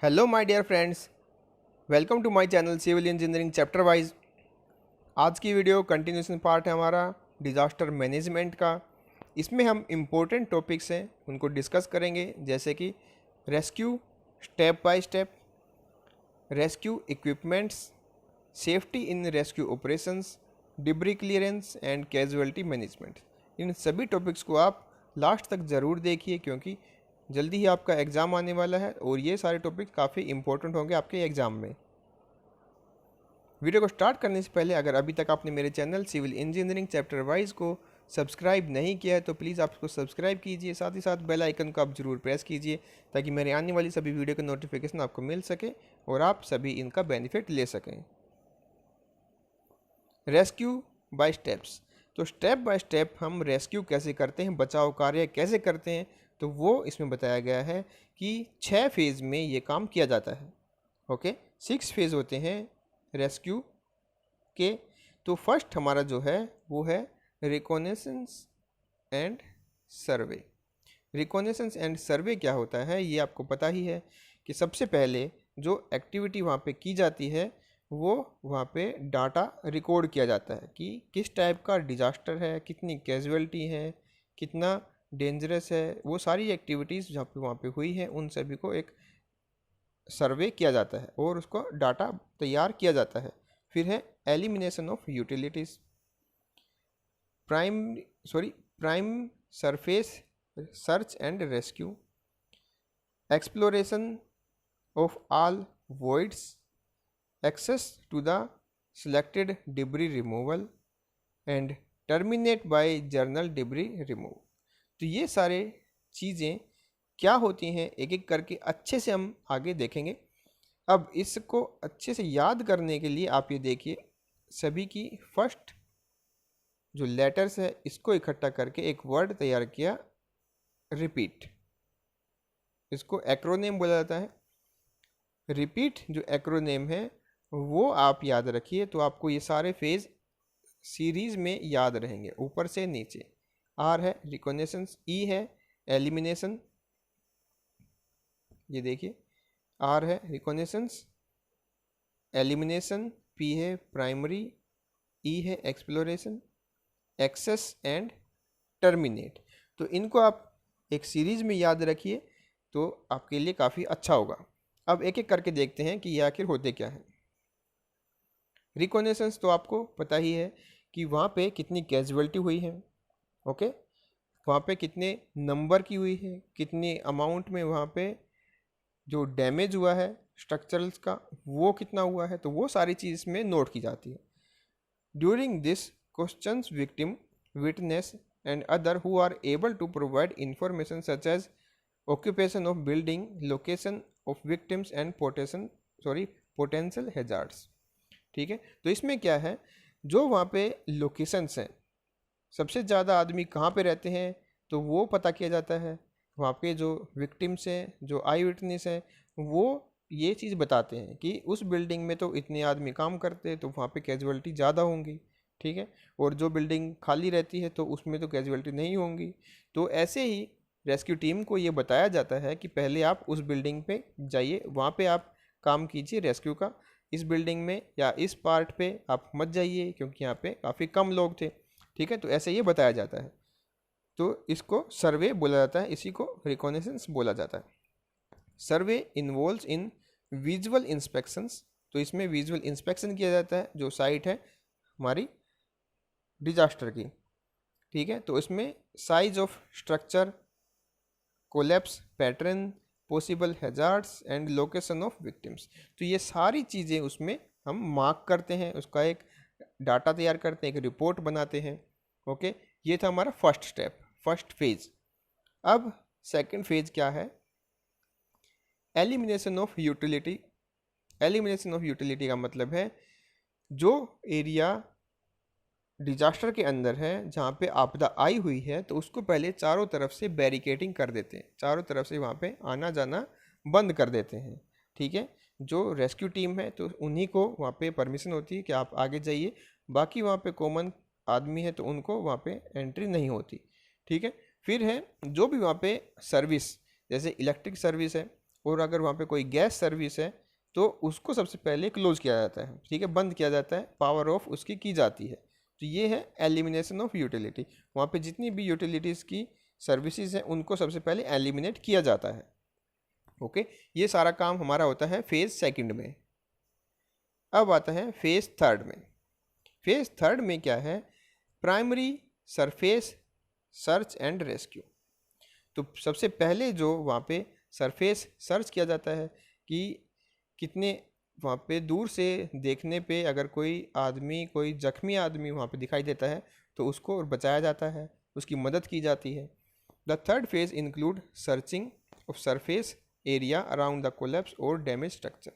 Hello my dear friends, welcome to my channel civil engineering chapter wise. आज की video continuation part है हमारा disaster management का। इसमें हम इम्पोर्टेंट टॉपिक्स हैं उनको डिस्कस करेंगे, जैसे कि rescue step by step, rescue equipments, safety in rescue operations, debris clearance and casualty management. इन सभी टॉपिक्स को आप लास्ट तक ज़रूर देखिए, क्योंकि जल्दी ही आपका एग्ज़ाम आने वाला है और ये सारे टॉपिक काफ़ी इंपॉर्टेंट होंगे आपके एग्ज़ाम में। वीडियो को स्टार्ट करने से पहले अगर अभी तक आपने मेरे channel civil engineering chapter wise को सब्सक्राइब नहीं किया है तो प्लीज़ आप उसको सब्सक्राइब कीजिए, साथ ही साथ बेल आइकन को आप ज़रूर प्रेस कीजिए ताकि मेरे आने वाली सभी वीडियो का नोटिफिकेशन आपको मिल सके और आप सभी इनका बेनिफिट ले सकें। रेस्क्यू बाय स्टेप्स, तो स्टेप बाय स्टेप हम रेस्क्यू कैसे करते हैं, बचाव कार्य कैसे करते हैं, तो वो इसमें बताया गया है कि 6 फेज़ में ये काम किया जाता है। ओके, 6 फेज़ होते हैं रेस्क्यू के। तो फर्स्ट हमारा जो है वो है reconnaissance and survey. Reconnaissance and सर्वे क्या होता है ये आपको पता ही है कि सबसे पहले जो एक्टिविटी वहाँ पे की जाती है वो वहाँ पे डाटा रिकॉर्ड किया जाता है कि किस टाइप का डिज़ास्टर है, कितनी कैजुअलिटी है, कितना डेंजरस है। वो सारी एक्टिविटीज़ जहाँ पे वहाँ पे हुई हैं उन सभी को एक सर्वे किया जाता है और उसको डाटा तैयार किया जाता है। फिर है elimination of utilities, prime surface search and rescue, exploration of all voids, access to the selected debris removal and terminate by journal debris remove। तो ये सारे चीज़ें क्या होती हैं एक एक करके अच्छे से हम आगे देखेंगे। अब इसको अच्छे से याद करने के लिए आप ये देखिए, सभी की फर्स्ट जो लेटर्स है इसको इकट्ठा करके एक वर्ड तैयार किया, रिपीट। इसको एक्रोनेम बोला जाता है। रिपीट जो एक्रोनेम है वो आप याद रखिए तो आपको ये सारे फेज सीरीज में याद रहेंगे ऊपर से नीचे। आर है रिकॉनेसेंस, ई है एलिमिनेशन, ये देखिए आर है रिकॉनेसेंस, एलिमिनेशन, पी है प्राइमरी, ई है एक्सप्लोरेशन, एक्सेस एंड टर्मिनेट। तो इनको आप एक सीरीज में याद रखिए तो आपके लिए काफ़ी अच्छा होगा। अब एक एक करके देखते हैं कि ये आखिर होते क्या है। रिकॉनेसेंस तो आपको पता ही है कि वहाँ पे कितनी कैजुअलिटी हुई है। ओके, वहाँ पे कितने नंबर की हुई है, कितनी अमाउंट में वहाँ पे जो डैमेज हुआ है स्ट्रक्चरल्स का वो कितना हुआ है, तो वो सारी चीज़ में नोट की जाती है। During this questions victim, witness and other who are able to provide information such as occupation of building, location of victims and potential hazards। ठीक है, तो इसमें क्या है, जो वहाँ पे लोकेशंस हैं, सबसे ज़्यादा आदमी कहाँ पे रहते हैं तो वो पता किया जाता है। वहाँ पे जो विक्टिम्स हैं, जो आई विटनेस हैं, वो ये चीज़ बताते हैं कि उस बिल्डिंग में तो इतने आदमी काम करते हैं तो वहाँ पे कैजुअलिटी ज़्यादा होंगी। ठीक है, और जो बिल्डिंग खाली रहती है तो उसमें तो कैजुअलिटी नहीं होंगी। तो ऐसे ही रेस्क्यू टीम को ये बताया जाता है कि पहले आप उस बिल्डिंग पे जाइए, वहाँ पे आप काम कीजिए रेस्क्यू का। इस बिल्डिंग में या इस पार्ट पे आप मत जाइए क्योंकि यहाँ पे काफ़ी कम लोग थे। ठीक है, तो ऐसे ये बताया जाता है। तो इसको सर्वे बोला जाता है, इसी को रिकॉनेसेंस बोला जाता है। सर्वे इन्वॉल्व्स इन विजुअल इंस्पेक्शंस, तो इसमें विजुअल इंस्पेक्शन किया जाता है जो साइट है हमारी डिजास्टर की। ठीक है, तो इसमें size of structure, collapse pattern, possible hazards and location of victims, तो ये सारी चीज़ें उसमें हम मार्क करते हैं, उसका एक डाटा तैयार करते हैं, एक रिपोर्ट बनाते हैं। ओके, ये था हमारा फर्स्ट स्टेप, फर्स्ट फेज। अब सेकंड फेज क्या है, elimination of utility. Elimination of utility का मतलब है जो एरिया डिजास्टर के अंदर है, जहाँ पे आपदा आई हुई है, तो उसको पहले चारों तरफ से बैरिकेडिंग कर देते हैं, चारों तरफ से वहाँ पे आना जाना बंद कर देते हैं। ठीक है, जो रेस्क्यू टीम है तो उन्हीं को वहाँ पे परमिशन होती है कि आप आगे जाइए, बाकी वहाँ पे कॉमन आदमी है तो उनको वहाँ पे एंट्री नहीं होती। ठीक है, फिर है जो भी वहाँ पे सर्विस, जैसे इलेक्ट्रिक सर्विस है, और अगर वहाँ पे कोई गैस सर्विस है तो उसको सबसे पहले क्लोज किया जाता है, ठीक है, बंद किया जाता है, पावर ऑफ उसकी की जाती है। तो ये है एलिमिनेशन ऑफ यूटिलिटी। वहाँ पे जितनी भी यूटिलिटीज़ की सर्विसेज हैं उनको सबसे पहले एलिमिनेट किया जाता है। ओके, ये सारा काम हमारा होता है फेज़ सेकंड में। अब आता है फेज़ थर्ड में। फेज़ थर्ड में क्या है? Primary surface search and rescue. तो सबसे पहले जो वहाँ पे सरफेस सर्च किया जाता है कि कितने वहाँ पे दूर से देखने पे अगर कोई आदमी, कोई जख्मी आदमी वहाँ पे दिखाई देता है तो उसको बचाया जाता है, उसकी मदद की जाती है। The third phase include searching of surface area around the collapse और डैमेज स्ट्रक्चर।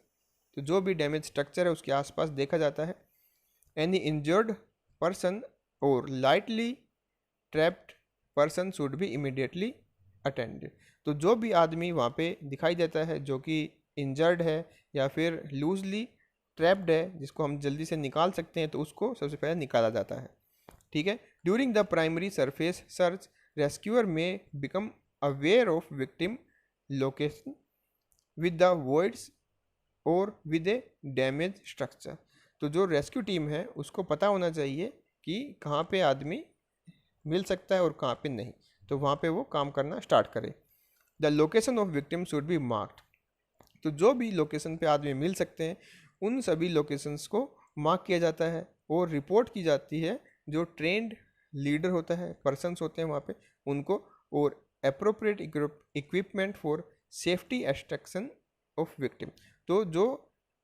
तो जो भी डैमेज स्ट्रक्चर है उसके आसपास देखा जाता है। एनी इंजर्ड पर्सन और lightly trapped person should be immediately attended. तो जो भी आदमी वहाँ पे दिखाई देता है जो कि इंजर्ड है या फिर लूजली ट्रैप्ड है, जिसको हम जल्दी से निकाल सकते हैं, तो उसको सबसे पहले निकाला जाता है, ठीक है। During the primary surface search rescuer में become aware of victim location with the voids और विद ए डैमेज स्ट्रक्चर। तो जो रेस्क्यू टीम है उसको पता होना चाहिए कि कहाँ पे आदमी मिल सकता है और कहाँ पे नहीं, तो वहाँ पे वो काम करना स्टार्ट करे। The location of victim should be marked. तो जो भी लोकेशन पे आदमी मिल सकते हैं उन सभी लोकेशंस को मार्क किया जाता है और रिपोर्ट की जाती है जो ट्रेंड लीडर होता है, पर्सन्स होते हैं वहाँ पे, उनको, और appropriate equipment for safety extraction of victim. तो जो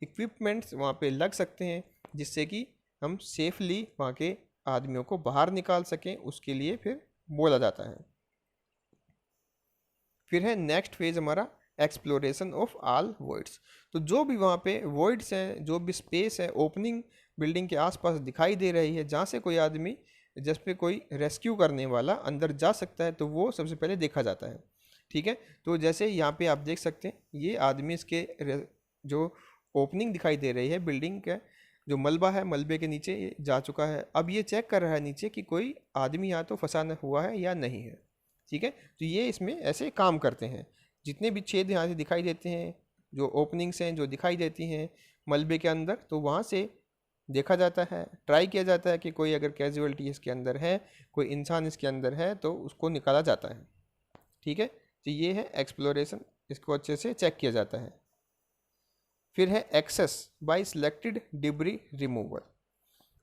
इक्विपमेंट्स वहाँ पे लग सकते हैं जिससे कि हम सेफली वहाँ के आदमियों को बाहर निकाल सकें, उसके लिए फिर बोला जाता है। फिर है नेक्स्ट फेज हमारा एक्सप्लोरेशन ऑफ ऑल वॉइड्स। तो जो भी वहाँ पे वॉइड्स हैं, जो भी स्पेस है ओपनिंग बिल्डिंग के आसपास दिखाई दे रही है जहाँ से कोई आदमी, जिस पे कोई रेस्क्यू करने वाला अंदर जा सकता है, तो वो सबसे पहले देखा जाता है, ठीक है। तो जैसे यहाँ पे आप देख सकते हैं ये आदमी इसके जो ओपनिंग दिखाई दे रही है बिल्डिंग का, जो मलबा है मलबे के नीचे ये जा चुका है। अब ये चेक कर रहा है नीचे कि कोई आदमी यहाँ तो फंसा हुआ है या नहीं है, ठीक है। तो ये इसमें ऐसे काम करते हैं। जितने भी छेद यहाँ से दिखाई देते हैं, जो ओपनिंग्स हैं जो दिखाई देती हैं मलबे के अंदर, तो वहाँ से देखा जाता है, ट्राई किया जाता है कि कोई अगर कैजुअलिटी इसके अंदर है, कोई इंसान इसके अंदर है, तो उसको निकाला जाता है, ठीक है। तो ये है एक्सप्लोरेशन, इसको अच्छे से चेक किया जाता है। फिर है access by selected debris removal,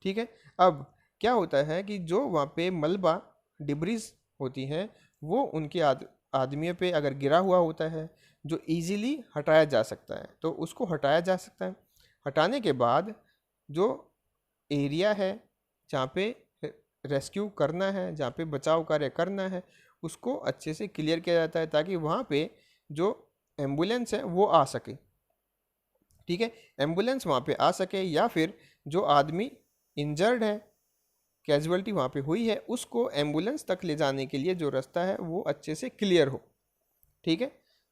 ठीक है। अब क्या होता है कि जो वहाँ पे मलबा डिब्रीज होती हैं वो उनके आदमियों पे अगर गिरा हुआ होता है जो इजीली हटाया जा सकता है, तो उसको हटाया जा सकता है। हटाने के बाद जो एरिया है जहाँ पे रेस्क्यू करना है, जहाँ पे बचाव कार्य करना है, उसको अच्छे से क्लियर किया जाता है ताकि वहाँ पे जो एम्बुलेंस है वो आ सके, ठीक है। एम्बुलेंस वहाँ पे आ सके या फिर जो आदमी इंजर्ड है, कैजुअलिटी वहाँ पे हुई है, उसको एम्बुलेंस तक ले जाने के लिए जो रास्ता है वो अच्छे से क्लियर हो, ठीक है।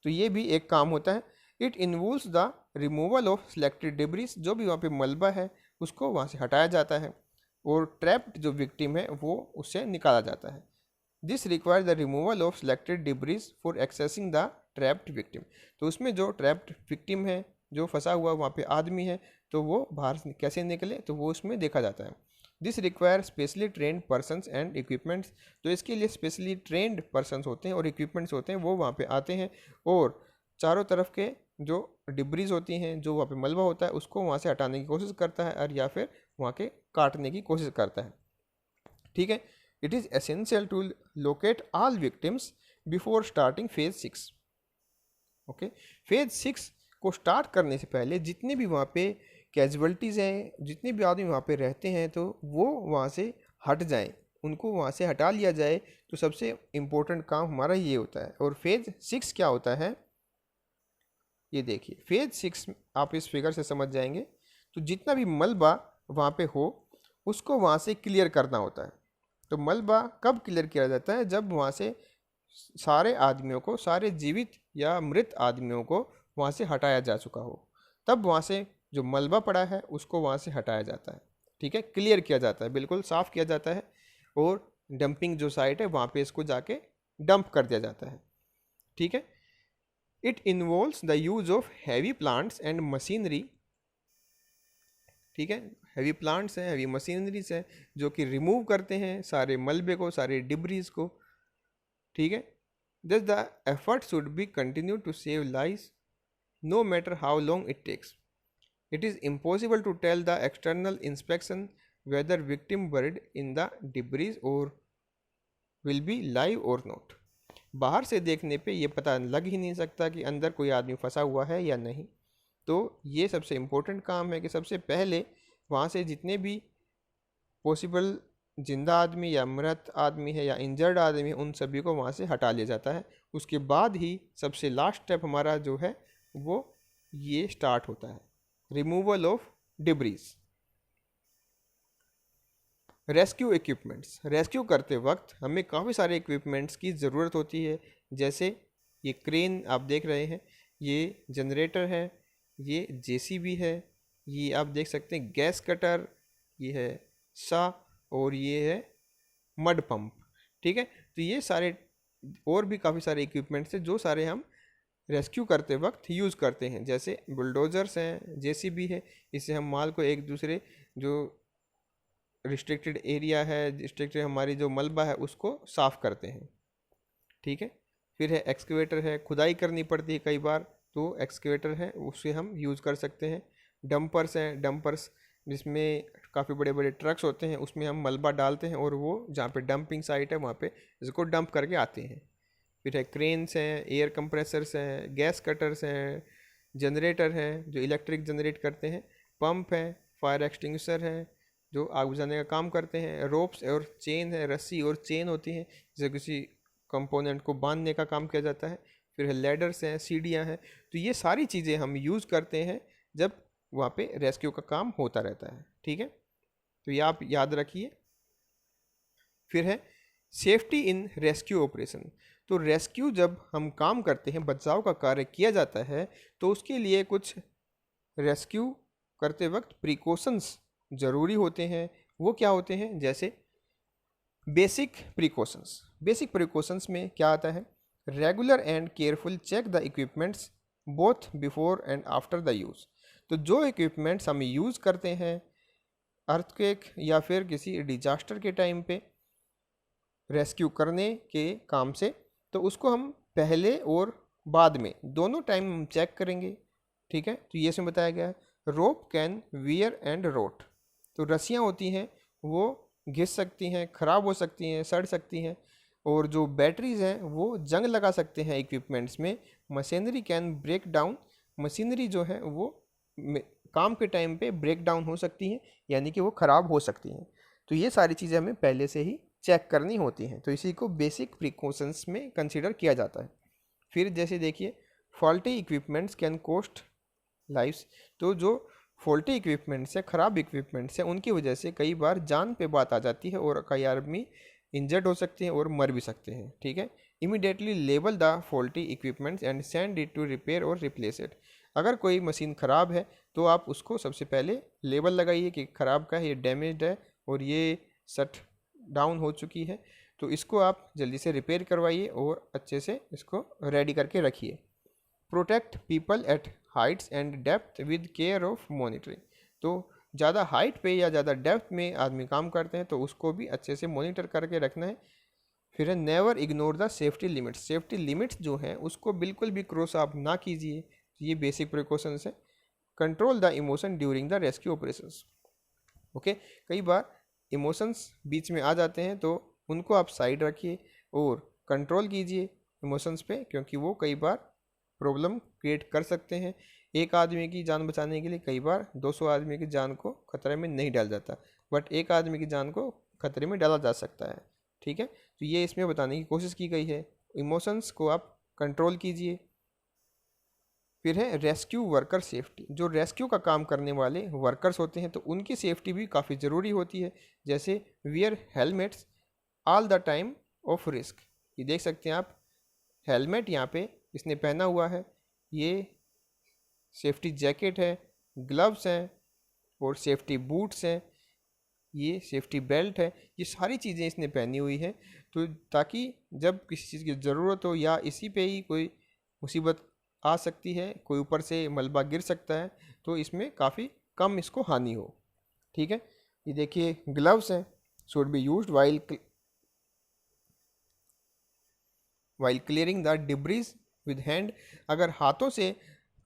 तो ये भी एक काम होता है। It involves the removal of selected debris. जो भी वहाँ पे मलबा है उसको वहाँ से हटाया जाता है और ट्रैप्ड जो विक्टिम है वो उससे निकाला जाता है। This require the removal of selected debris for accessing the trapped victim. तो उसमें जो ट्रैप्ड विक्टिम है, जो फंसा हुआ वहाँ पे आदमी है, तो वो बाहर कैसे निकले, तो वो उसमें देखा जाता है। This require specially trend persons and equipments. तो इसके लिए स्पेशली ट्रेंड पर्सनस होते हैं और इक्विपमेंट्स होते हैं, वो वहाँ पे आते हैं और चारों तरफ के जो डिब्रीज होती हैं, जो वहाँ पे मलबा होता है, उसको वहाँ से हटाने की कोशिश करता है और या फिर वहाँ के काटने की कोशिश करता है, ठीक है। It is essential to locate all victims before starting phase 6। Okay, phase 6 को स्टार्ट करने से पहले जितने भी वहाँ पे कैजुअलिटीज़ हैं, जितने भी आदमी वहाँ पे रहते हैं, तो वो वहाँ से हट जाएं, उनको वहाँ से हटा लिया जाए। तो सबसे इम्पोर्टेंट काम हमारा ये होता है। और फेज 6 क्या होता है ये देखिए। फेज 6 आप इस फिगर से समझ जाएंगे। तो जितना भी मलबा वहाँ पे हो उसको वहाँ से क्लियर करना होता है। तो मलबा कब क्लियर किया जाता है? जब वहाँ से सारे आदमियों को, सारे जीवित या मृत आदमियों को वहाँ से हटाया जा चुका हो, तब वहाँ से जो मलबा पड़ा है उसको वहाँ से हटाया जाता है, ठीक है, क्लियर किया जाता है, बिल्कुल साफ़ किया जाता है और डंपिंग जो साइट है वहाँ पे इसको जाके डंप कर दिया जाता है, ठीक है। It involves the use of heavy plants and machinery, ठीक है, हैवी प्लांट्स हैं, हैवी मशीनरीज हैं जो कि रिमूव करते हैं सारे मलबे को, सारे डिब्रीज को, ठीक है। This the effort should be continue to save life no matter how long it takes. It is impossible to tell the external inspection whether victim buried in the debris और विल बी लाइव और not. बाहर से देखने पे ये पता लग ही नहीं सकता कि अंदर कोई आदमी फंसा हुआ है या नहीं। तो ये सबसे इम्पोर्टेंट काम है कि सबसे पहले वहाँ से जितने भी पॉसिबल जिंदा आदमी या मृत आदमी है या इंजर्ड आदमी है उन सभी को वहाँ से हटा लिया जाता है। उसके बाद ही सबसे लास्ट स्टेप हमारा जो है वो ये स्टार्ट होता है, removal of debris. Rescue equipments, rescue करते वक्त हमें काफ़ी सारे इक्विपमेंट्स की ज़रूरत होती है, जैसे ये क्रेन आप देख रहे हैं, ये जनरेटर है, ये जेसीबी है, ये आप देख सकते हैं गैस कटर, ये है सा, और ये है मड पंप, ठीक है। तो ये सारे और भी काफ़ी सारे इक्विपमेंट्स हैं जो सारे हम रेस्क्यू करते वक्त यूज़ करते हैं, जैसे बुलडोज़र्स हैं, जेसीबी है, इससे हम माल को एक दूसरे जो रिस्ट्रिक्टेड एरिया है, रिस्ट्रिक्टेड हमारी जो मलबा है उसको साफ़ करते हैं, ठीक है। फिर है एक्सकेवेटर है, खुदाई करनी पड़ती है कई बार, तो एक्सकेवेटर है उससे हम यूज़ कर सकते हैं। डंपर्स हैं, डंपर्स जिसमें काफ़ी बड़े बड़े ट्रक्स होते हैं, उसमें हम मलबा डालते हैं और वो जहाँ पे डंपिंग साइट है वहाँ पे इसको डंप करके आते हैं। फिर है क्रेन्स हैं, एयर कंप्रेसर्स हैं, गैस कटर्स हैं, जनरेटर हैं जो इलेक्ट्रिक जनरेट करते हैं, पंप हैं, फायर एक्सटिंग्विशर हैं जो आग बुझाने का काम करते हैं, रोप्स और चेन है, रस्सी और चेन होती हैं जिसे किसी कंपोनेंट को बांधने का काम किया जाता है। फिर है लेडर्स हैं, सीढ़ियाँ हैं। तो ये सारी चीज़ें हम यूज़ करते हैं जब वहाँ पे रेस्क्यू का काम होता रहता है, ठीक है। तो ये आप याद रखिए। फिर है सेफ्टी इन रेस्क्यू ऑपरेशन। तो रेस्क्यू जब हम काम करते हैं, बचाव का कार्य किया जाता है, तो उसके लिए कुछ रेस्क्यू करते वक्त प्रिकॉशंस ज़रूरी होते हैं। वो क्या होते हैं, जैसे बेसिक प्रिकॉशंस। बेसिक प्रिकॉशंस में क्या आता है, regular and careful check the equipments both before and after the use. तो जो इक्विपमेंट्स हम यूज़ करते हैं अर्थक्वेक या फिर किसी डिजास्टर के टाइम पे रेस्क्यू करने के काम से, तो उसको हम पहले और बाद में दोनों टाइम हम चेक करेंगे, ठीक है। तो ये इसमें बताया गया है। रोप कैन वियर एंड रोट। तो रस्सियाँ होती हैं वो घिस सकती हैं, ख़राब हो सकती हैं, सड़ सकती हैं, और जो बैटरीज हैं वो जंग लगा सकते हैं इक्विपमेंट्स में। Machinery can break down. Machinery जो है वो काम के टाइम पे ब्रेक डाउन हो सकती हैं, यानी कि वो ख़राब हो सकती हैं। तो ये सारी चीज़ें हमें पहले से ही चेक करनी होती हैं, तो इसी को बेसिक प्रिकॉशंस में कंसीडर किया जाता है। फिर जैसे देखिए faulty equipments can cost lives. तो जो फॉल्टी इक्विपमेंट्स है, ख़राब इक्विपमेंट्स है, उनकी वजह से कई बार जान पे बात आ जाती है और कई आदमी इंजर्ड हो सकते हैं और मर भी सकते हैं, ठीक है। Immediately label the faulty equipments and send it to repair और रिप्लेस इट। अगर कोई मशीन ख़राब है तो आप उसको सबसे पहले लेबल लगाइए कि ख़राब का है, ये डैमेज्ड है और ये शट डाउन हो चुकी है, तो इसको आप जल्दी से रिपेयर करवाइए और अच्छे से इसको रेडी करके रखिए। Protect people at Heights and depth with care of monitoring. तो ज़्यादा हाइट पे या ज़्यादा डेप्थ में आदमी काम करते हैं तो उसको भी अच्छे से मॉनिटर करके रखना है। फिर है never ignore the safety limits. Safety limits जो हैं उसको बिल्कुल भी क्रॉस आप ना कीजिए, ये बेसिक प्रिकॉशंस है। Control the emotion during the rescue operations. Okay, कई बार इमोशंस बीच में आ जाते हैं तो उनको आप साइड रखिए और कंट्रोल कीजिए इमोशंस पे, क्योंकि वो कई बार प्रॉब्लम क्रिएट कर सकते हैं। एक आदमी की जान बचाने के लिए कई बार 200 आदमी की जान को खतरे में नहीं डाला जाता, बट एक आदमी की जान को खतरे में डाला जा सकता है, ठीक है। तो ये इसमें बताने की कोशिश की गई है, इमोशंस को आप कंट्रोल कीजिए। फिर है रेस्क्यू वर्कर सेफ्टी। जो रेस्क्यू का काम करने वाले वर्कर्स होते हैं तो उनकी सेफ्टी भी काफ़ी ज़रूरी होती है, जैसे wear helmets all the time of risk. ये देख सकते हैं आप, हेलमेट यहाँ पे इसने पहना हुआ है, ये सेफ्टी जैकेट है, ग्लव्स हैं और सेफ्टी बूट्स हैं, ये सेफ्टी बेल्ट है, ये सारी चीज़ें इसने पहनी हुई है, तो ताकि जब किसी चीज़ की ज़रूरत हो या इसी पे ही कोई मुसीबत आ सकती है, कोई ऊपर से मलबा गिर सकता है, तो इसमें काफ़ी कम इसको हानि हो। ठीक है, ये देखिए ग्लव्स हैं, should be used while clearing the debris with hand. अगर हाथों से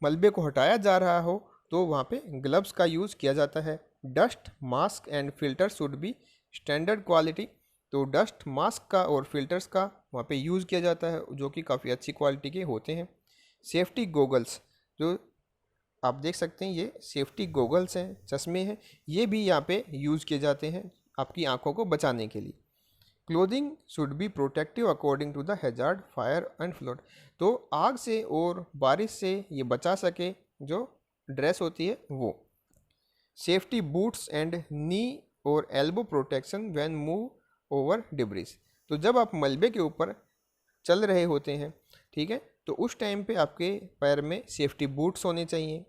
मलबे को हटाया जा रहा हो तो वहाँ पे ग्लव्स का यूज़ किया जाता है। Dust mask and filter should be standard quality. तो डस्ट मास्क का और फिल्टर्स का वहाँ पे यूज़ किया जाता है, जो कि काफ़ी अच्छी क्वालिटी के होते हैं। सेफ्टी गोगल्स, जो आप देख सकते हैं ये सेफ्टी गोगल्स हैं, चश्मे हैं, ये भी यहाँ पे यूज़ किए जाते हैं आपकी आंखों को बचाने के लिए। Clothing should be protective according to the hazard fire and flood. तो आग से और बारिश से ये बचा सके जो ड्रेस होती है वो। सेफ्टी बूट्स एंड नी और elbow protection when move over debris. तो जब आप मलबे के ऊपर चल रहे होते हैं, ठीक है, तो उस टाइम पे आपके पैर में सेफ्टी बूट्स होने चाहिए।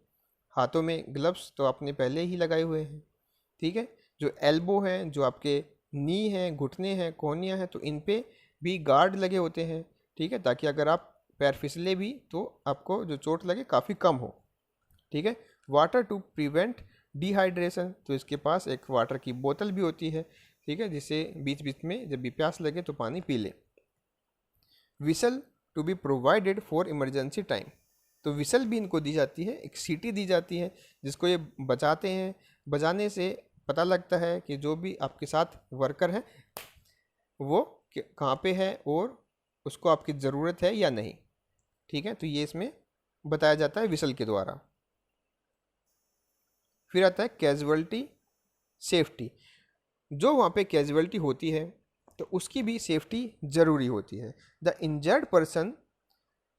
हाथों में ग्लव्स तो आपने पहले ही लगाए हुए हैं। ठीक है, जो एल्बो हैं, जो आपके नी हैं, घुटने हैं, कोहनियाँ हैं, तो इन पे भी गार्ड लगे होते हैं। ठीक है, ताकि अगर आप पैर फिसले भी तो आपको जो चोट लगे काफ़ी कम हो। ठीक है, वाटर टू प्रिवेंट डिहाइड्रेशन। तो इसके पास एक वाटर की बोतल भी होती है, ठीक है, जिसे बीच बीच में जब भी प्यास लगे तो पानी पी ले। Whistle to be provided for emergency time. तो विसल भी इनको दी जाती है, एक सीटी दी जाती है जिसको ये बजाते हैं। बजाने से पता लगता है कि जो भी आपके साथ वर्कर है वो कहाँ पे है और उसको आपकी ज़रूरत है या नहीं। ठीक है, तो ये इसमें बताया जाता है विसल के द्वारा। फिर आता है कैजुअलिटी सेफ्टी। जो वहाँ पे कैजुअलिटी होती है तो उसकी भी सेफ्टी ज़रूरी होती है। The injured person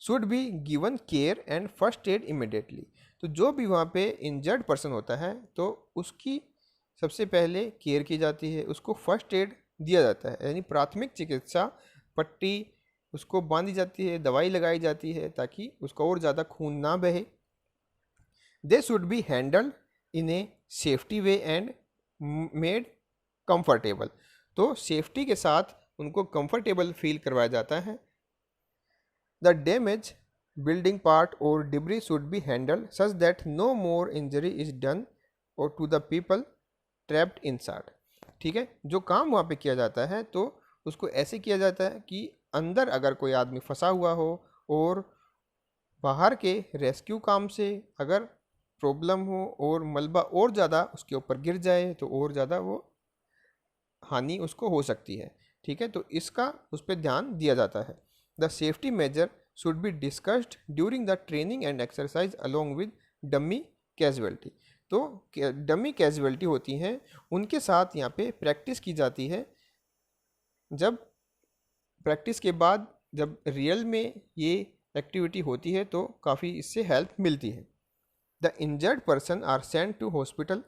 should be given care and first aid immediately. तो जो भी वहाँ पे इंजर्ड पर्सन होता है तो उसकी सबसे पहले केयर की जाती है, उसको फर्स्ट एड दिया जाता है, यानी प्राथमिक चिकित्सा पट्टी उसको बांधी जाती है, दवाई लगाई जाती है ताकि उसका और ज़्यादा खून ना बहे। They should be handled in a safety way and made comfortable. तो सेफ्टी के साथ उनको कंफर्टेबल फील करवाया जाता है। द डैमेज बिल्डिंग पार्ट और debris should be handled such that no more injury is done और to the people trapped inside. ठीक है, जो काम वहाँ पे किया जाता है तो उसको ऐसे किया जाता है कि अंदर अगर कोई आदमी फंसा हुआ हो और बाहर के रेस्क्यू काम से अगर प्रॉब्लम हो और मलबा और ज़्यादा उसके ऊपर गिर जाए तो और ज़्यादा वो हानि उसको हो सकती है। ठीक है, तो इसका उस पर ध्यान दिया जाता है। The safety major should be discussed during the training and exercise along with dummy casualty. तो डमी कैजुअलिटी होती हैं उनके साथ यहाँ पे प्रैक्टिस की जाती है। जब प्रैक्टिस के बाद जब रियल में ये एक्टिविटी होती है तो काफ़ी इससे हेल्प मिलती है। The injured person are sent to hospital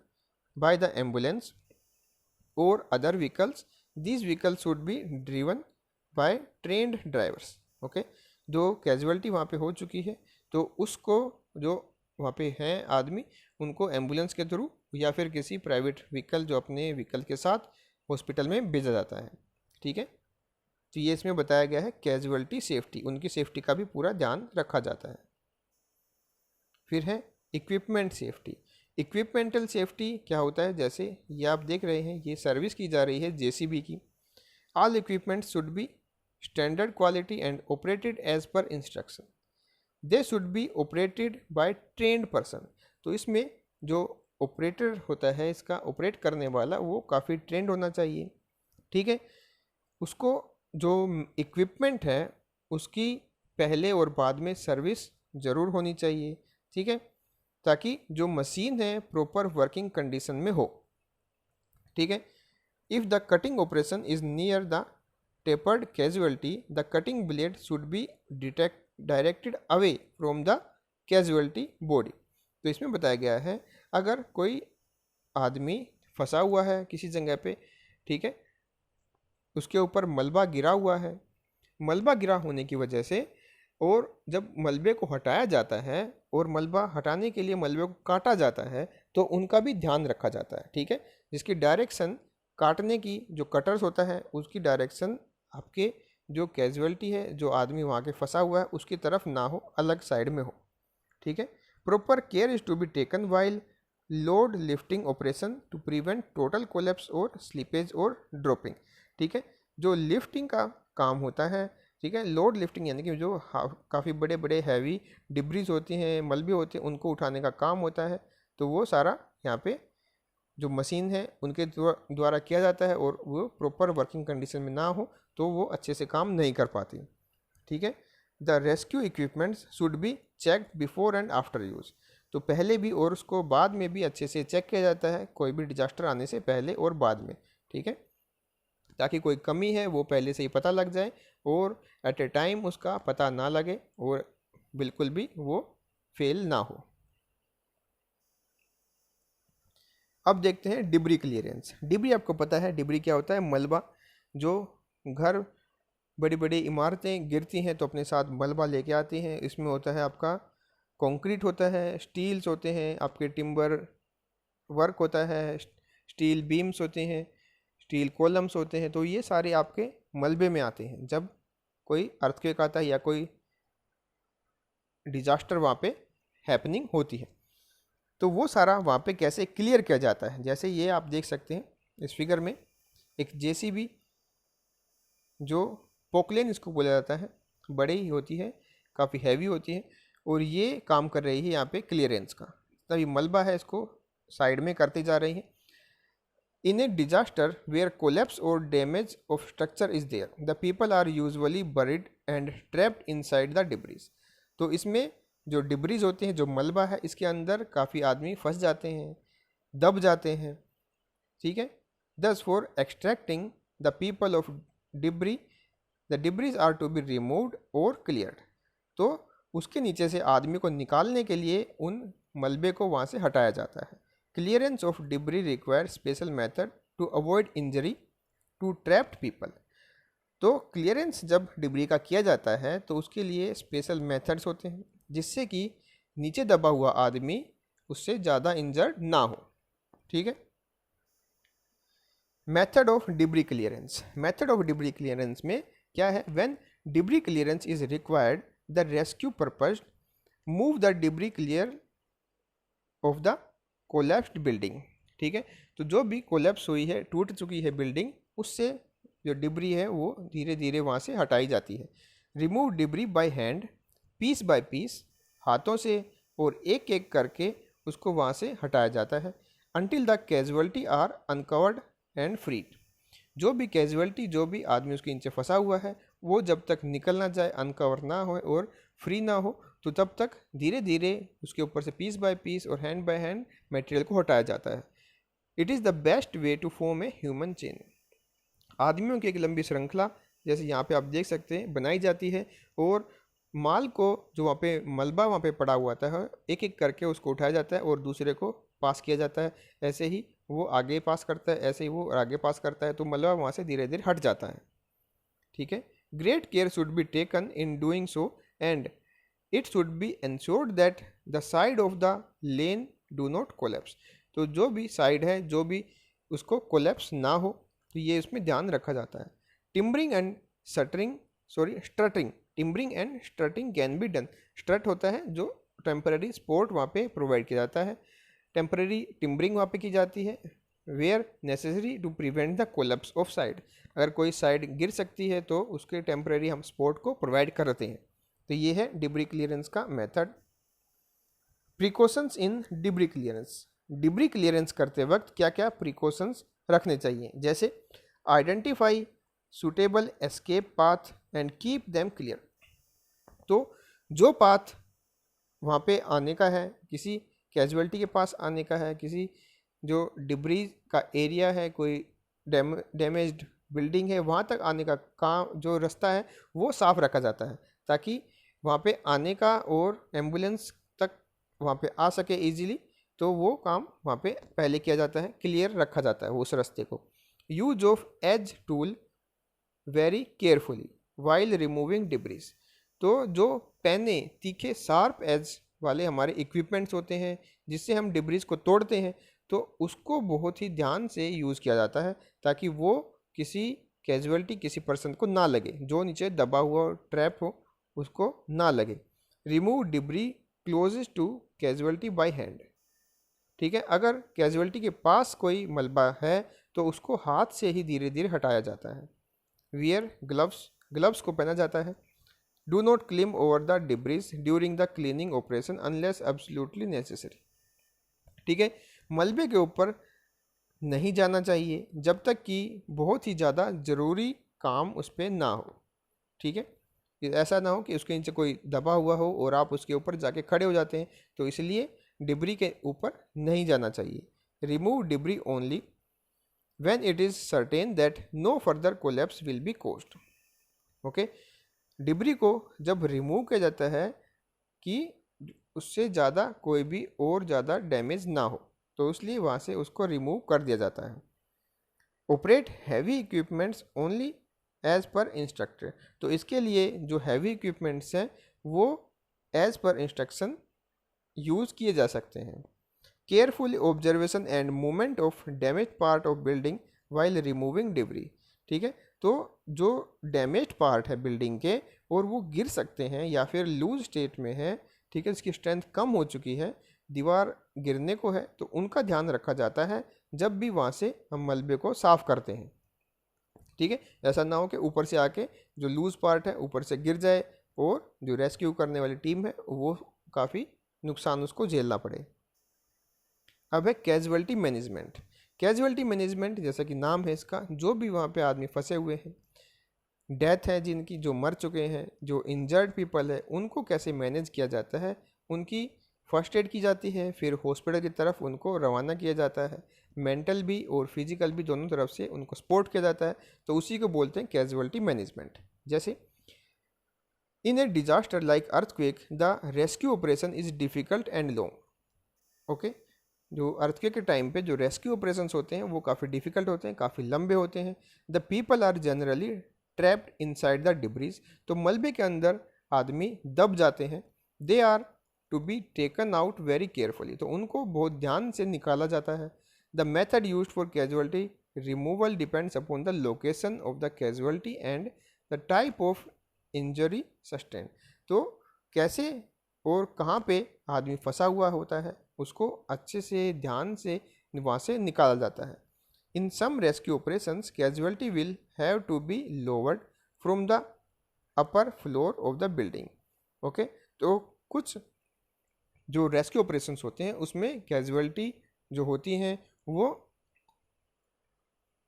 by the ambulance और other vehicles. These vehicles should be driven by trained drivers. Okay, जो कैजुअलिटी वहाँ पे हो चुकी है तो उसको जो वहाँ पे हैं आदमी उनको एम्बुलेंस के थ्रू या फिर किसी प्राइवेट व्हीकल जो अपने व्हीकल के साथ हॉस्पिटल में भेजा जाता है। ठीक है, तो ये इसमें बताया गया है कैजुअलिटी सेफ्टी, उनकी सेफ्टी का भी पूरा ध्यान रखा जाता है। फिर है इक्विपमेंट सेफ्टी। इक्विपमेंटल सेफ्टी क्या होता है, जैसे ये आप देख रहे हैं ये सर्विस की जा रही है जेसीबी की। All equipment should be standard quality and operated as per instruction. They should be operated by trained person. तो इसमें जो ऑपरेटर होता है, इसका ऑपरेट करने वाला, वो काफ़ी ट्रेंड होना चाहिए। ठीक है, उसको जो इक्विपमेंट है उसकी पहले और बाद में सर्विस ज़रूर होनी चाहिए। ठीक है, ताकि जो मशीन है प्रॉपर वर्किंग कंडीशन में हो। ठीक है, if the cutting operation is near the tapered casualty the cutting blade should be directed away from the casualty body. तो इसमें बताया गया है अगर कोई आदमी फंसा हुआ है किसी जगह पे, ठीक है, उसके ऊपर मलबा गिरा हुआ है, मलबा गिरा होने की वजह से और जब मलबे को हटाया जाता है और मलबा हटाने के लिए मलबे को काटा जाता है तो उनका भी ध्यान रखा जाता है। ठीक है, जिसकी डायरेक्शन काटने की जो कटर्स होता है उसकी डायरेक्शन आपके जो कैजुअलिटी है, जो आदमी वहाँ के फंसा हुआ है उसकी तरफ ना हो, अलग साइड में हो। ठीक है। Proper care is to be taken while load lifting operation to prevent total collapse और स्लिपेज और ड्रॉपिंग, ठीक है। जो लिफ्टिंग का काम होता है, ठीक है, लोड लिफ्टिंग यानी कि जो काफ़ी बड़े बड़े हैवी डिब्रीज होती हैं, मलबे होते हैं, उनको उठाने का काम होता है। तो वो सारा यहाँ पे जो मशीन है उनके द्वारा किया जाता है, और वो प्रॉपर वर्किंग कंडीशन में ना हो तो वो अच्छे से काम नहीं कर पाती, ठीक है। The rescue equipments should be checked before and after use, तो पहले भी और उसको बाद में भी अच्छे से चेक किया जाता है, कोई भी डिजास्टर आने से पहले और बाद में, ठीक है, ताकि कोई कमी है वो पहले से ही पता लग जाए और एट ए टाइम उसका पता ना लगे और बिल्कुल भी वो फेल ना हो। अब देखते हैं डिब्री क्लियरेंस। डिब्री आपको पता है डिब्री क्या होता है, मलबा। जो घर बड़ी बड़ी इमारतें गिरती हैं तो अपने साथ मलबा लेके आती हैं। इसमें होता है आपका कंक्रीट होता है, स्टील्स होते हैं, आपके टिम्बर वर्क होता है, स्टील बीम्स होते हैं, स्टील कॉलम्स होते हैं। तो ये सारे आपके मलबे में आते हैं जब कोई अर्थक्वेक आता है या कोई डिजास्टर वहाँ पे हैपनिंग होती है। तो वो सारा वहाँ पे कैसे क्लियर किया जाता है, जैसे ये आप देख सकते हैं इस फिगर में एक जेसीबी, जो पोकलेन इसको बोला जाता है, बड़ी ही होती है, काफ़ी हैवी होती है, और ये काम कर रही है यहाँ पे क्लियरेंस का। तभी मलबा है इसको साइड में करती जा रही है। In a disaster where collapse और damage of structure is there, the people are usually buried and trapped inside the debris. तो इसमें जो डिब्रीज होते हैं, जो मलबा है, इसके अंदर काफ़ी आदमी फंस जाते हैं, दब जाते हैं, ठीक है। Thus for extracting the people of debris the debris are to be removed और क्लियर्ड। तो उसके नीचे से आदमी को निकालने के लिए उन मलबे को वहाँ से हटाया जाता है। Clearance of debris require special method to avoid injury to trapped people. तो क्लियरेंस जब डिब्री का किया जाता है तो उसके लिए स्पेशल मेथड्स होते हैं जिससे कि नीचे दबा हुआ आदमी उससे ज़्यादा इंजर्ड ना हो, ठीक है। Method of debris clearance. Method of debris clearance में क्या है, when debris clearance is required the rescue purpose move the debris clear of the collapsed building, ठीक है। तो जो भी कोलैप्स हुई है, टूट चुकी है बिल्डिंग, उससे जो डिब्री है वो धीरे धीरे वहाँ से हटाई जाती है। Remove debris by hand, piece by piece, हाथों से और एक एक करके उसको वहाँ से हटाया जाता है। Until the casualty are uncovered and freed. जो भी कैजुअलिटी, जो भी आदमी उसके नीचे फंसा हुआ है, वो जब तक निकल ना जाए, अनकवर ना हो और फ्री ना हो, तो तब तक धीरे धीरे उसके ऊपर से पीस बाय पीस और हैंड बाय हैंड मटेरियल को हटाया जाता है। It is the best way to form a human chain. आदमियों की एक लंबी श्रृंखला, जैसे यहाँ पे आप देख सकते हैं, बनाई जाती है, और माल को जो वहाँ पे मलबा वहाँ पे पड़ा हुआ था, एक एक करके उसको उठाया जाता है और दूसरे को पास किया जाता है। ऐसे ही वो आगे पास करता है, ऐसे ही वो आगे पास करता है, तो मलबा वहाँ से धीरे धीरे हट जाता है, ठीक है। Great care should be taken in doing so and it should be ensured that the side of the lane do not collapse. तो जो भी साइड है, जो भी उसको कोलैप्स ना हो, तो ये उसमें ध्यान रखा जाता है। Timbering and strutting, timbering and strutting can be done. Strut होता है जो टेम्पररी सपोर्ट वहाँ पे प्रोवाइड किया जाता है, टेम्पररी टिम्बरिंग वहाँ पे की जाती है, where necessary to prevent the collapse of side. अगर कोई साइड गिर सकती है तो उसके टेम्पररी हम सपोर्ट को प्रोवाइड करते हैं। तो ये है डिब्री क्लियरेंस का मेथड। प्रिकॉशंस इन डिब्री क्लियरेंस। डिब्री क्लियरेंस करते वक्त क्या क्या प्रिकॉशंस रखने चाहिए, जैसे identify suitable escape path and keep them clear. तो जो पाथ वहाँ पे आने का है, किसी कैजुअलिटी के पास आने का है, किसी जो डिब्री का एरिया है, कोई डैमेज्ड बिल्डिंग है, वहाँ तक आने का काम, जो रास्ता है वो साफ रखा जाता है, ताकि वहाँ पे आने का और एम्बुलेंस तक वहाँ पे आ सके इजीली। तो वो काम वहाँ पे पहले किया जाता है, क्लियर रखा जाता है उस रास्ते को। Use of edge tool very carefully while removing debris. तो जो पैने, तीखे, शार्प एज वाले हमारे इक्विपमेंट्स होते हैं जिससे हम डिब्रीज को तोड़ते हैं, तो उसको बहुत ही ध्यान से यूज़ किया जाता है ताकि वो किसी कैजुअलिटी, किसी पर्सन को ना लगे, जो नीचे दबा हुआ ट्रैप हो उसको ना लगे। Remove debris closest to casualty by hand. ठीक है, अगर कैजुअलिटी के पास कोई मलबा है तो उसको हाथ से ही धीरे धीरे हटाया जाता है। वियर ग्लव्स, ग्लव्स को पहना जाता है। Do not climb over the debris during the cleaning operation unless absolutely necessary. ठीक है, मलबे के ऊपर नहीं जाना चाहिए जब तक कि बहुत ही ज़्यादा ज़रूरी काम उस पर ना हो। ठीक है, ऐसा ना हो कि उसके नीचे कोई दबा हुआ हो और आप उसके ऊपर जाके खड़े हो जाते हैं, तो इसलिए डिब्री के ऊपर नहीं जाना चाहिए। Remove debris only when it is certain that no further collapse will be caused. Okay, debris को जब रिमूव किया जाता है कि उससे ज़्यादा कोई भी और ज़्यादा डैमेज ना हो, तो इसलिए वहाँ से उसको रिमूव कर दिया जाता है। Operate heavy equipments only as per instructor. तो इसके लिए जो हैवी इक्विपमेंट्स हैं वो एज पर इंस्ट्रक्शन यूज़ किए जा सकते हैं। Careful observation and movement of damage part of building while removing debris. ठीक है, तो जो डैमेज पार्ट है बिल्डिंग के और वो गिर सकते हैं या फिर लूज स्टेट में है, ठीक है, इसकी स्ट्रेंथ कम हो चुकी है, दीवार गिरने को है, तो उनका ध्यान रखा जाता है जब भी वहाँ से हम मलबे को साफ़ करते हैं। ठीक है, ऐसा ना हो कि ऊपर से आके जो लूज पार्ट है ऊपर से गिर जाए और जो रेस्क्यू करने वाली टीम है वो काफ़ी नुकसान उसको झेलना पड़े। अब है कैजुअलिटी मैनेजमेंट। कैजुअलिटी मैनेजमेंट जैसा कि नाम है इसका, जो भी वहाँ पे आदमी फंसे हुए हैं, डेथ है जिनकी, जो मर चुके हैं, जो इंजर्ड पीपल है, उनको कैसे मैनेज किया जाता है, उनकी फर्स्ट एड की जाती है, फिर हॉस्पिटल की तरफ उनको रवाना किया जाता है, मेंटल भी और फिजिकल भी दोनों तरफ से उनको सपोर्ट किया जाता है, तो उसी को बोलते हैं कैजुअलिटी मैनेजमेंट। जैसे in a disaster like earthquake the rescue operation is difficult and long. Okay, जो अर्थक्वेक के टाइम पे जो रेस्क्यू ऑपरेशंस होते हैं वो काफ़ी डिफ़िकल्ट होते हैं, काफ़ी लंबे होते हैं। The people are generally trapped inside the debris. तो मलबे के अंदर आदमी दब जाते हैं। They are to be taken out very carefully. तो उनको बहुत ध्यान से निकाला जाता है। The method used for casualty removal depends upon the location of the casualty and the type of injury sustain. तो कैसे और कहाँ पे आदमी फंसा हुआ होता है उसको अच्छे से ध्यान से वहाँ से निकाला जाता है। In some rescue operations casualty will have to be lowered from the upper floor of the building. Okay, तो कुछ जो रेस्क्यू ऑपरेशंस होते हैं उसमें कैजुअलिटी जो होती हैं वो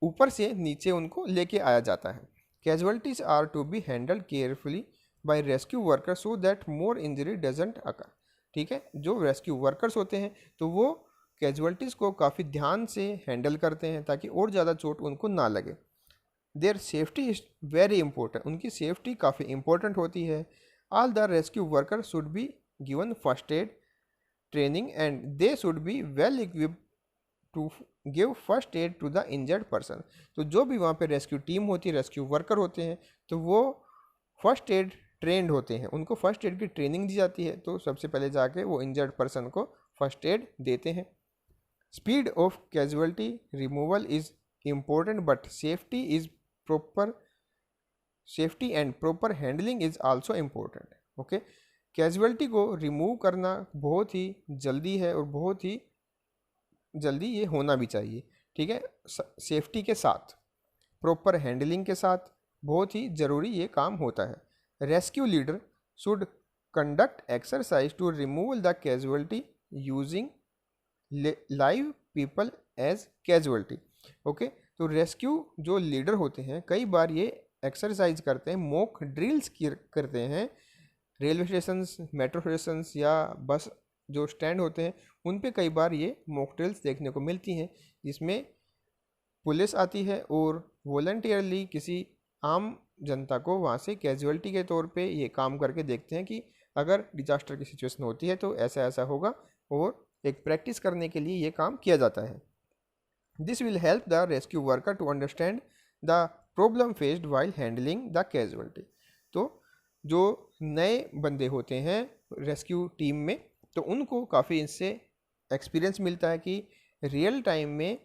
ऊपर से नीचे उनको लेके आया जाता है। Casualties are to be handled carefully by rescue worker so that more injury doesn't occur. ठीक है, जो रेस्क्यू वर्कर्स होते हैं तो वो कैजुअलिटीज़ को काफ़ी ध्यान से हैंडल करते हैं ताकि और ज़्यादा चोट उनको ना लगे। Their safety is very important. उनकी सेफ्टी काफ़ी इंपॉर्टेंट होती है। All the rescue worker should be given first aid training and they should be well equipped to give first aid to the injured person. तो जो भी वहाँ पे rescue team होती है, रेस्क्यू वर्कर होते हैं, तो वो फर्स्ट एड ट्रेंड होते हैं, उनको फर्स्ट एड की ट्रेनिंग दी जाती है। तो सबसे पहले जाके वो इंजर्ड पर्सन को फर्स्ट एड देते हैं। Speed of casualty removal is important but safety and proper handling is also important. Okay, casualty को रिमूव करना बहुत ही जल्दी है और बहुत ही जल्दी ये होना भी चाहिए। ठीक है, सेफ्टी के साथ, प्रॉपर हैंडलिंग के साथ बहुत ही ज़रूरी ये काम होता है। Rescue leader should conduct exercise to remove the casualty using live people as casualty. Okay, तो रेस्क्यू जो लीडर होते हैं कई बार ये एक्सरसाइज करते हैं, मॉक ड्रिल्स करते हैं। रेलवे स्टेशंस, मेट्रो स्टेशंस या बस जो स्टैंड होते हैं उन पे कई बार ये मॉक ड्रिल्स देखने को मिलती हैं, जिसमें पुलिस आती है और वॉलंटियरली किसी आम जनता को वहाँ से कैजुअलिटी के तौर पे ये काम करके देखते हैं कि अगर डिजास्टर की सिचुएशन होती है तो ऐसा ऐसा होगा, और एक प्रैक्टिस करने के लिए ये काम किया जाता है। This will help the rescue worker to understand the problem faced while handling the casualty. तो जो नए बंदे होते हैं रेस्क्यू टीम में, तो उनको काफ़ी इससे एक्सपीरियंस मिलता है कि रियल टाइम में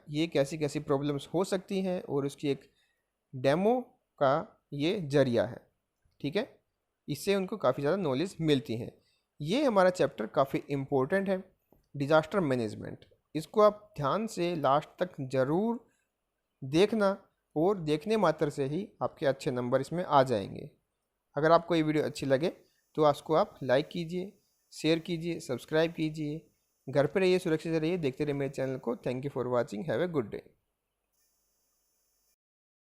ये कैसी कैसी प्रॉब्लम्स हो सकती हैं, और उसकी एक डेमो का ये जरिया है। ठीक है, इससे उनको काफ़ी ज़्यादा नॉलेज मिलती है। ये हमारा चैप्टर काफ़ी इम्पोर्टेंट है, डिज़ास्टर मैनेजमेंट। इसको आप ध्यान से लास्ट तक ज़रूर देखना, और देखने मात्र से ही आपके अच्छे नंबर इसमें आ जाएंगे। अगर आपको ये वीडियो अच्छी लगे तो उसको आप लाइक कीजिए, शेयर कीजिए, सब्सक्राइब कीजिए। घर पे रहिए, सुरक्षित रहिए, देखते रहिए मेरे चैनल को। Thank you for watching, have a good day.